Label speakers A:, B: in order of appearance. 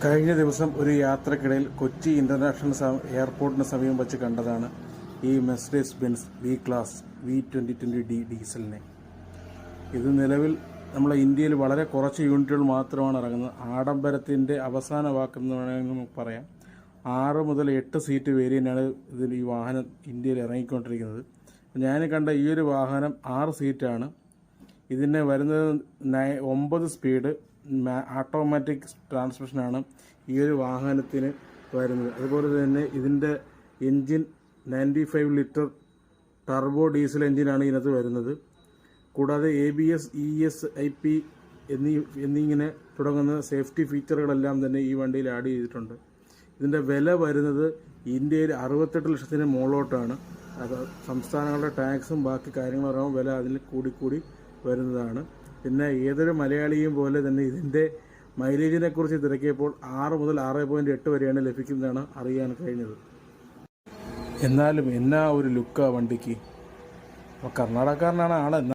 A: കഴിഞ്ഞ ദിവസം ഒരു യാത്രക്കിടയിൽ കൊച്ചി ഇൻ്റർനാഷണൽ എയർപോർട്ടിന് സമീപം വച്ച് കണ്ടതാണ് ഈ Mercedes Benz V class V2020D ഡീസലിനെ. ഇത് നിലവിൽ നമ്മളെ ഇന്ത്യയിൽ വളരെ കുറച്ച് യൂണിറ്റുകൾ മാത്രമാണ് ഇറങ്ങുന്നത്. ആഡംബരത്തിൻ്റെ അവസാന വാക്കെന്ന് വേണമെങ്കിൽ നമുക്ക് പറയാം. 6 മുതൽ 8 സീറ്റ് വേരിയൻ്റാണ് ഈ വാഹനം ഇന്ത്യയിൽ ഇറങ്ങിക്കൊണ്ടിരിക്കുന്നത്. ഞാൻ കണ്ട ഈ ഒരു വാഹനം 6 സീറ്റാണ്. ഇതിന് വരുന്നത് 9 സ്പീഡ് ഓട്ടോമാറ്റിക് ട്രാൻസ്മിഷനാണ് ഈ ഒരു വാഹനത്തിന് വരുന്നത്. അതുപോലെ തന്നെ ഇതിൻ്റെ എൻജിൻ 95 ലിറ്റർ ടർബോ ഡീസൽ എൻജിനാണ് ഇതിനകത്ത് വരുന്നത്. കൂടാതെ ABS ESP എന്നിങ്ങനെ തുടങ്ങുന്ന സേഫ്റ്റി ഫീച്ചറുകളെല്ലാം തന്നെ ഈ വണ്ടിയിൽ ആഡ് ചെയ്തിട്ടുണ്ട്. ഇതിൻ്റെ വില വരുന്നത് ഇന്ത്യയിൽ 68 ലക്ഷത്തിന് മുകളിലോട്ടാണ്. അത് സംസ്ഥാനങ്ങളുടെ ടാക്സും ബാക്കി കാര്യങ്ങളും വില അതിൽ കൂടി വരുന്നതാണ്. പിന്നെ ഏതൊരു മലയാളിയും പോലെ തന്നെ ഇതിൻ്റെ മൈലേജിനെ കുറിച്ച് തിരക്കിയപ്പോൾ 6 മുതൽ 6.8 വരെയാണ് ലഭിക്കുന്നതാണ് അറിയാൻ കഴിഞ്ഞത്. എന്നാലും എന്നാ ഒരു ലുക്കാ വണ്ടിക്ക്. കർണാടകക്കാരനാണ് ആൾ.